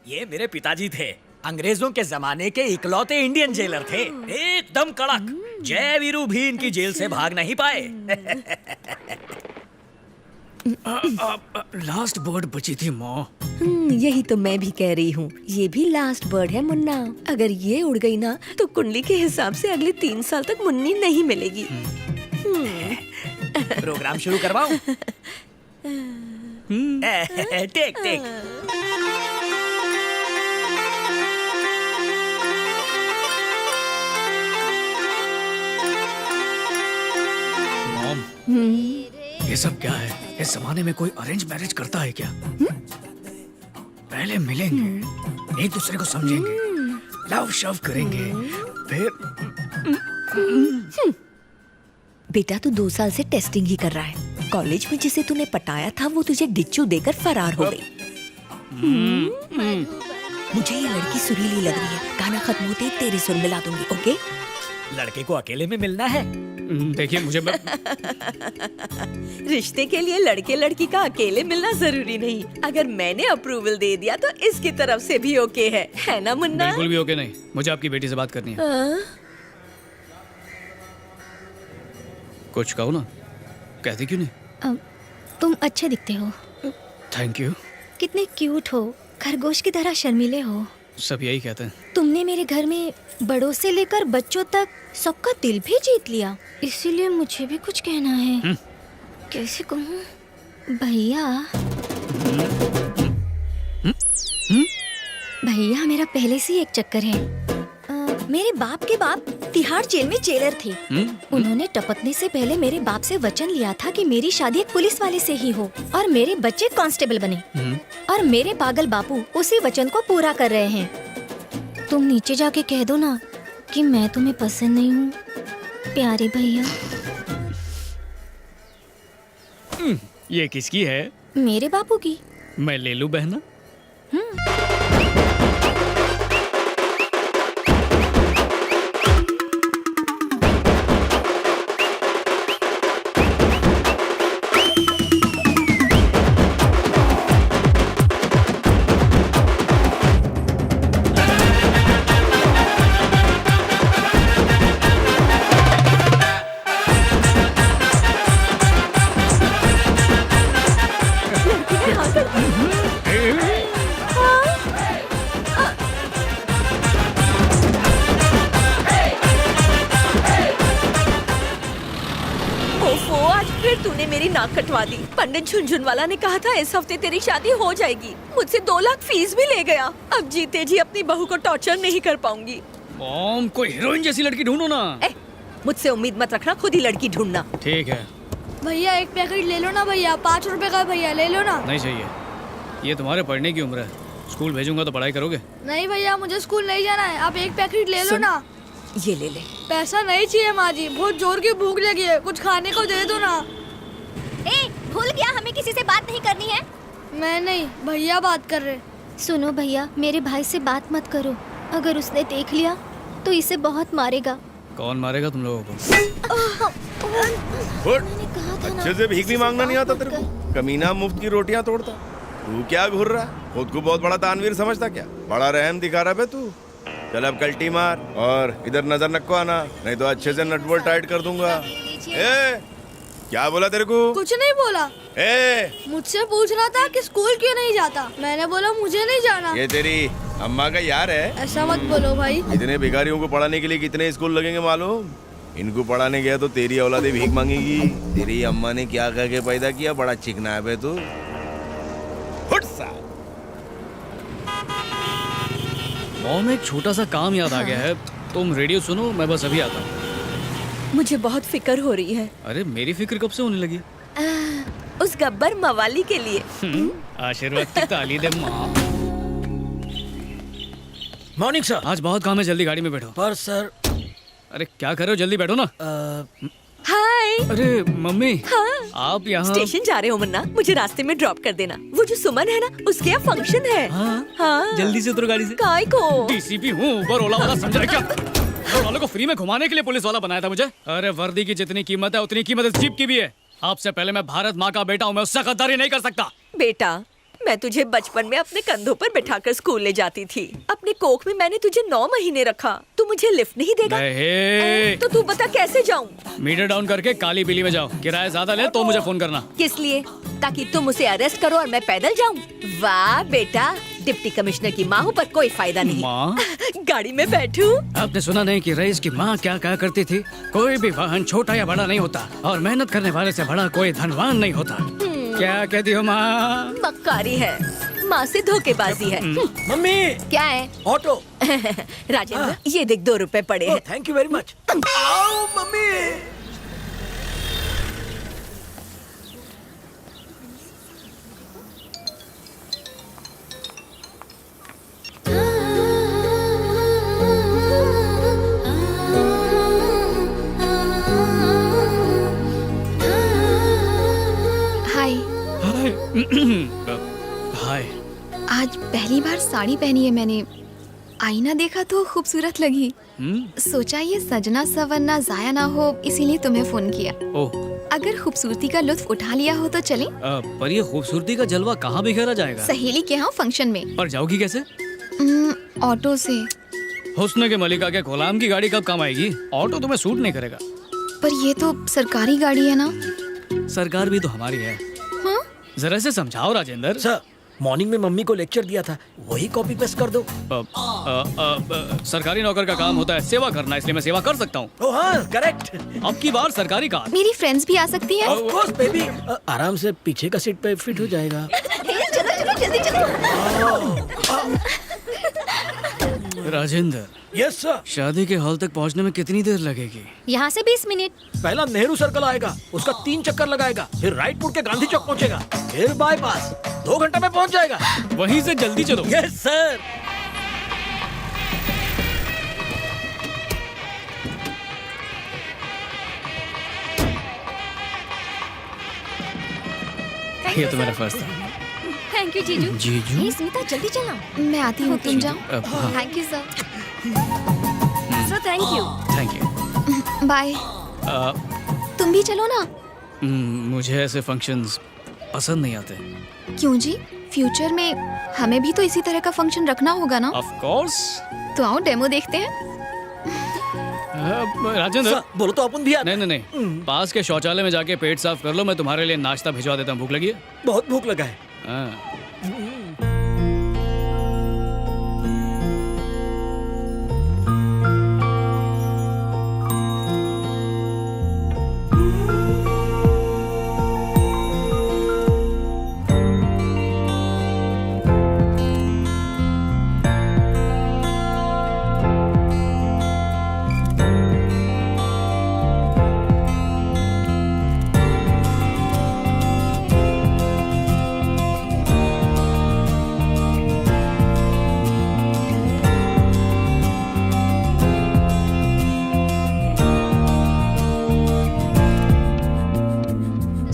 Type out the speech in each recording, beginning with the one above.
ये मेरे पिताजी थे, अंग्रेजों के जमाने के इकलौते इंडियन जेलर थे, एकदम कड़क। जय वीरू भी इनकी जेल से भाग नहीं पाए। लास्ट बर्ड बची थी माँ। यही तो मैं भी कह रही हूँ, ये भी लास्ट बर्ड है मुन्ना। अगर ये उड़ गई ना तो कुंडली के हिसाब से अगले 3 साल तक मुन्नी नहीं मिलेगी। प्रोग्राम शुरू करवाऊं? Take take. मॉम, ये सब क्या है? इस जमाने में कोई अरेंज मैरिज करता है क्या? पहले मिलेंगे, एक दूसरे को समझेंगे, लव शव करेंगे, फिर बेटा तू 2 साल से टेस्टिंग ही कर रहा है। कॉलेज में जिसे तूने पटाया था वो तुझे डिच्चू देकर फरार हो गई। मुझे ये लड़की सुरीली लग रही है। गाना खत्म होते ही तेरे सुर मिला दूंगी, ओके? लड़के को अकेले में मिलना है। देखिए मुझे रिश्ते के लिए लड़के लड़की का अकेले मिलना जरूरी नहीं। अगर मैंने अप्रूवल दे दिया तो इसकी तरफ से भी ओके है ना मुन्ना? बिल्कुल भी ओके नहीं। मुझे आपकी बेटी से बात करनी है। कुछ कहो ना, कहते क्यों नहीं? तुम अच्छे दिखते हो। Thank you. कितने क्यूट हो, खरगोश की तरह शर्मीले हो। सब यही कहते हैं। तुमने मेरे घर में बड़ों से लेकर बच्चों तक सबका दिल भी जीत लिया, इसीलिए मुझे भी कुछ कहना है। कैसे कहूँ भैया? भैया मेरा पहले से ही एक चक्कर है। मेरे बाप के बाप तिहाड़ जेल में जेलर थे। उन्होंने टपकने से पहले मेरे बाप से वचन लिया था कि मेरी शादी एक पुलिस वाले से ही हो और मेरे बच्चे कांस्टेबल बने। और मेरे पागल बापू उसी वचन को पूरा कर रहे हैं। तुम नीचे जाके कह दो ना कि मैं तुम्हें पसंद नहीं हूँ, प्यारे भैया। ये किसकी है? मेरे बापू की। मैं ले लूं बहना? आज फिर तूने मेरी नाक कटवा दी। पंडित झुनझुनवाला ने कहा था इस हफ्ते तेरी शादी हो जाएगी। मुझसे 2 लाख फीस भी ले गया। अब जीते जी अपनी बहू को टॉर्चर नहीं कर पाऊंगी। मॉम, कोई हीरोइन जैसी लड़की ढूंढो ना। मुझसे उम्मीद मत रखना, खुद ही लड़की ढूंढना। ठीक है। भैया एक पैकेट ले लो ना भैया, 5 रुपए का भैया, ले लो ना। नहीं चाहिए, ये तुम्हारे पढ़ने की उम्र है। स्कूल भेजूंगा तो पढ़ाई करोगे? नहीं भैया, मुझे स्कूल नहीं जाना है। आप एक पैकेट ले लो ना। ये ले ले। पैसा नहीं चाहिए माँ जी, बहुत जोर की भूख लगी है, कुछ खाने को दे दो ना। भूल गया, हमें किसी से बात नहीं करनी है। मैं नहीं, भैया बात कर रहे। सुनो भैया, मेरे भाई से बात मत करो। अगर उसने देख लिया तो इसे बहुत मारेगा। कौन मारेगा तुम लोगों को? अच्छे से भीख भी मांगना नहीं आता तेरे को? कमीना मुफ्त की रोटियां तोड़ता। तू क्या घूर रहा है? खुद को बहुत बड़ा दानवीर समझता क्या? बड़ा रहम दिखा रहा है तू। चल अब कल्टी मार और इधर नजर नको आना, नहीं तो अच्छे से नट बोल्ट टाइट कर दूंगा। क्या बोला तेरे को? कुछ नहीं बोला। मुझसे पूछ रहा था कि स्कूल क्यों नहीं जाता। मैंने बोला मुझे नहीं जाना। ये तेरी अम्मा का यार है? ऐसा मत बोलो भाई। इतने भिखारियों को पढ़ाने के लिए कितने स्कूल लगेंगे मालूम? इनको पढ़ाने गया तो तेरी औलादे भीख मांगेगी। तेरी अम्मा ने क्या कह के पैदा किया? बड़ा चिकना है बे तू। मॉम, एक छोटा सा काम याद आ गया है। तुम रेडियो सुनो, मैं बस अभी आता हूँ। मुझे बहुत फिक्र हो रही है। अरे मेरी फिक्र कब से होने लगी? उस गब्बर मवाली के लिए। आशीर्वाद की ताली दे माँ। Morning sir. आज बहुत काम है, जल्दी गाड़ी में बैठो। पर सर। अरे क्या कर रहे हो, जल्दी बैठो ना। हाय। अरे मम्मी। हाँ। आप यहाँ? स्टेशन जा रहे हो मुन्ना, मुझे रास्ते में ड्रॉप कर देना। वो जो सुमन है ना, उसके यहाँ फंक्शन है। हाँ। जल्दी से उतरो गाड़ी से। काय को? डीसीपी हूँ, ऊबर ओला वाला समझा क्या? ऊबर वालों को फ्री में घुमाने के लिए पुलिस वाला बनाया था मुझे। अरे वर्दी की जितनी कीमत है उतनी कीमत इस जीप की भी है। आपसे पहले मैं भारत माँ का बेटा हूँ, मैं उससे गद्दारी नहीं कर सकता। बेटा, मैं तुझे बचपन में अपने कंधों पर बिठाकर स्कूल ले जाती थी। अपने कोख में मैंने तुझे 9 महीने रखा। तू मुझे लिफ्ट नहीं देगा? नहीं। तो तू बता कैसे जाऊं? मीटर डाउन करके काली बिल्ली में जाओ। किराया ज्यादा ले तो मुझे फोन करना। किस लिए? ताकि तुम उसे अरेस्ट करो और मैं पैदल जाऊं? वाह बेटा, डिप्टी कमिश्नर की माँ हूँ पर कोई फायदा नहीं। माँ? गाड़ी में बैठूं? आपने सुना नहीं कि रईस की माँ क्या कहा करती थी? कोई भी वाहन छोटा या बड़ा नहीं होता और मेहनत करने वाले से बड़ा कोई धनवान नहीं होता। क्या कहती हो माँ? मक्कारी है, माँ से धोखेबाजी है। मम्मी क्या है? ऑटो। राजेंद्र, ये देख 2 रुपए पड़े हैं। Thank you very much. आओ मम्मी। हाय। हाय। आज पहली बार साड़ी पहनी है मैंने। आईना देखा तो खूबसूरत लगी। सोचा ये सजना सवरना जाया ना हो, इसीलिए तुम्हें फोन किया। ओह, अगर खूबसूरती का लुत्फ उठा लिया हो तो चलें? पर ये खूबसूरती का जलवा कहाँ बिखेरा जाएगा? सहेली के यहाँ फंक्शन में। पर जाओगी कैसे? ऑटो से। हुस्न के मलिका के गुलाम की गाड़ी कब काम आएगी? ऑटो तुम्हें सूट नहीं करेगा। पर ये तो सरकारी गाड़ी है ना। सरकार भी तो हमारी है। हाँ? जरा से समझाओ राजेंद्र। सर, मॉर्निंग में मम्मी को लेक्चर दिया था, वही कॉपी पेस्ट कर दो। सरकारी नौकर का काम होता है सेवा करना, इसलिए मैं सेवा कर सकता हूँ। ओह हाँ, करेक्ट। अब की बार सरकारी कार। मेरी फ्रेंड्स भी आ सकती हैं। Of course baby. आराम से पीछे का सीट पे फिट हो जाएगा। चलो चलो जल्दी चलो। Rajendra, yes sir. शादी के हॉल तक पहुँचने में कितनी देर लगेगी? यहाँ से 20 मिनट। पहला नेहरू सर्कल आएगा, उसका 3 चक्कर लगाएगा, फिर राइट मुड़ के गांधी चौक पहुंचेगा, फिर बाईपास। 2 घंटे में पहुंच जाएगा। वहीं से जल्दी चलो। Yes sir. ये तो मेरा फर्स्ट था। थैंक यू जीजू। जीजू? हे स्मिता जल्दी चला। मैं आती हूँ, तुम जाओ। हाँ। Thank you sir. Sir thank you. Thank you. Bye. तुम भी चलो ना। मुझे ऐसे फंक्शंस पसंद नहीं आते। क्यों जी? फ्यूचर में हमें भी तो इसी तरह का फंक्शन रखना होगा ना। Of course. तो आओ डेमो देखते हैं। राजेंद्र, सर, बोलो तो अपन भी आते। नहीं नहीं नहीं, पास के शौचालय में जाके पेट साफ कर लो, मैं तुम्हारे लिए नाश्ता भिजवा देता हूँ। भूख लगी है? बहुत भूख लगा है। हाँ।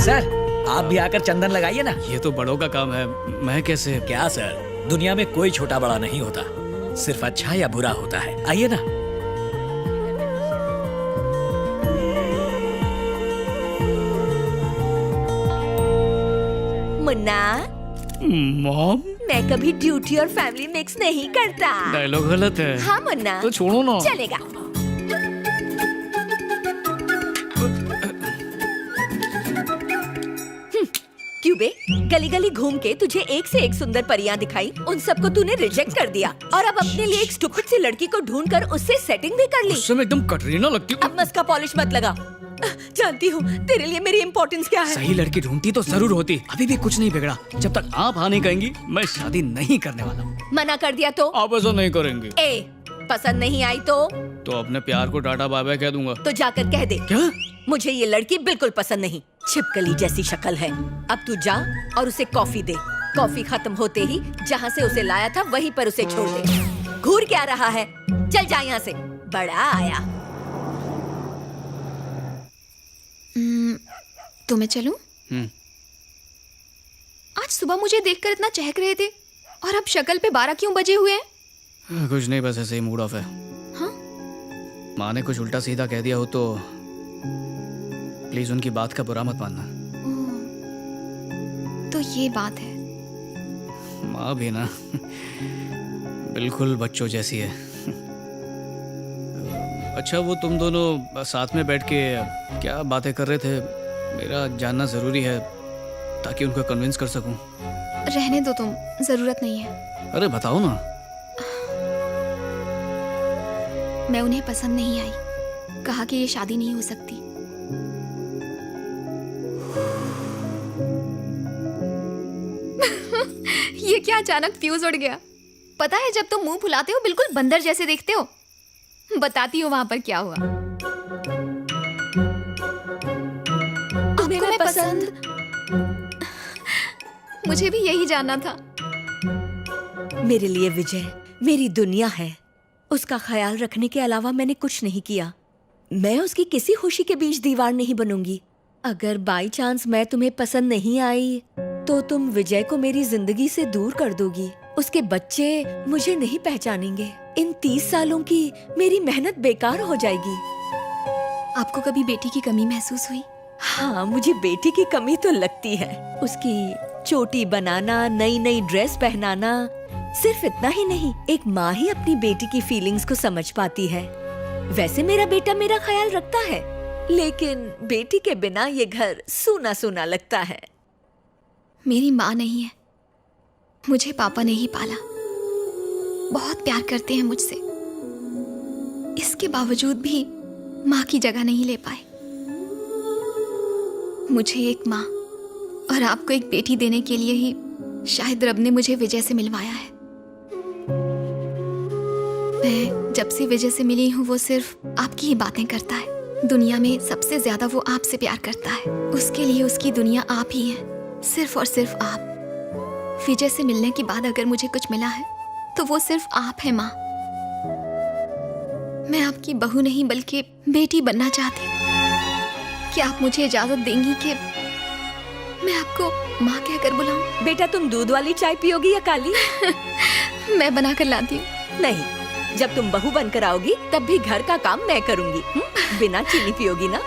सर, आप भी आकर चंदन लगाइए ना। ये तो बड़ों का काम है, मैं कैसे? क्या सर, दुनिया में कोई छोटा बड़ा नहीं होता, सिर्फ अच्छा या बुरा होता है। आइए ना। मुन्ना, मॉम, मैं कभी ड्यूटी और फैमिली मिक्स नहीं करता। डायलॉग गलत है। हाँ मुन्ना, तो छोड़ो ना। चलेगा। क्यों बे? गली गली घूम के तुझे एक से एक सुंदर परियां दिखाई, उन सबको तूने रिजेक्ट कर दिया और अब अपने लिए एक स्टूपिड सी लड़की को ढूंढ कर उससे सेटिंग भी कर ली। उससे मैं एकदम कटरीना लगती हूँ। अब मस्का पॉलिश मत लगा। जानती हूँ तेरे लिए मेरी इम्पोर्टेंस क्या है। सही लड़की ढूंढती तो जरूर होती। अभी भी कुछ नहीं बिगड़ा। जब तक आप हाँ नहीं कहेंगी, मैं शादी नहीं करने वाला हूँ। मना कर दिया तो? आप ऐसा नहीं करेंगे। ए, पसंद नहीं आई तो? तो अपने प्यार को टाटा बाय बाय कह दूंगा। तो जाकर कह दे। क्या? मुझे ये लड़की बिल्कुल पसंद नहीं, छिपकली जैसी शक्ल है। अब तू जा और उसे कॉफी दे। कॉफी खत्म होते ही जहाँ से उसे लाया था वहीं पर उसे छोड़ दे। घूर क्या रहा है? चल जा यहाँ से, बड़ा आया। तो मैं चलूं? आज सुबह मुझे देखकर इतना चहक रहे थे और अब शक्ल पे 12 क्यों बजे हुए हैं? कुछ नहीं, बस ऐसे ही मूड ऑफ है। हाँ? माँ ने कुछ उल्टा सीधा कह दिया हो तो प्लीज उनकी बात का बुरा मत मानना। तो ये बात है। माँ भी ना बिल्कुल बच्चों जैसी है। अच्छा, वो तुम दोनों साथ में बैठ के क्या बातें कर रहे थे? मेरा जानना ज़रूरी है ताकि उनको कन्विंस कर सकूं। रहने दो तुम, ज़रूरत नहीं है। अरे बताओ ना। मैं उन्हें पसंद नहीं आई, कहा कि ये शादी नहीं हो सकती। ये क्या अचानक फ्यूज उड़ गया? पता है जब तुम मुंह फुलाते हो बिल्कुल बंदर जैसे देखते हो। बताती हूँ वहां पर क्या हुआ। आपको मैं पसंद? मुझे भी यही जानना था। मेरे लिए विजय मेरी दुनिया है। उसका ख्याल रखने के अलावा मैंने कुछ नहीं किया। मैं उसकी किसी खुशी के बीच दीवार नहीं बनूंगी। अगर बाई चांस मैं तुम्हें पसंद नहीं आई तो तुम विजय को मेरी जिंदगी से दूर कर दोगी। उसके बच्चे मुझे नहीं पहचानेंगे। इन 30 सालों की मेरी मेहनत बेकार हो जाएगी। आपको कभी बेटी की कमी महसूस हुई? हाँ, मुझे बेटी की कमी तो लगती है। उसकी चोटी बनाना, नई नई ड्रेस पहनाना। सिर्फ इतना ही नहीं, एक माँ ही अपनी बेटी की फीलिंग्स को समझ पाती है। वैसे मेरा बेटा मेरा ख्याल रखता है, लेकिन बेटी के बिना ये घर सूना सूना लगता है। मेरी माँ नहीं है, मुझे पापा ने ही पाला। बहुत प्यार करते हैं मुझसे, इसके बावजूद भी माँ की जगह नहीं ले पाए। मुझे एक माँ और आपको एक बेटी देने के लिए ही शायद रब ने मुझे विजय से मिलवाया है। मैं जब से विजय से मिली हूँ वो सिर्फ आपकी ही बातें करता है। दुनिया में सबसे ज्यादा वो आपसे प्यार करता है। उसके लिए उसकी दुनिया आप ही है, सिर्फ और सिर्फ आप। विजय से मिलने के बाद अगर मुझे कुछ मिला है तो वो सिर्फ आप है माँ। मैं आपकी बहू नहीं बल्कि बेटी बनना चाहती हूँ। क्या आप मुझे इजाजत देंगी कि मैं आपको माँ कहकर बुलाऊं? बेटा, तुम दूध वाली चाय पियोगी या काली? मैं बना कर लाती हूँ। नहीं, जब तुम बहू बनकर आओगी तब भी घर का काम मैं करूंगी। बिना चीनी पियोगी ना?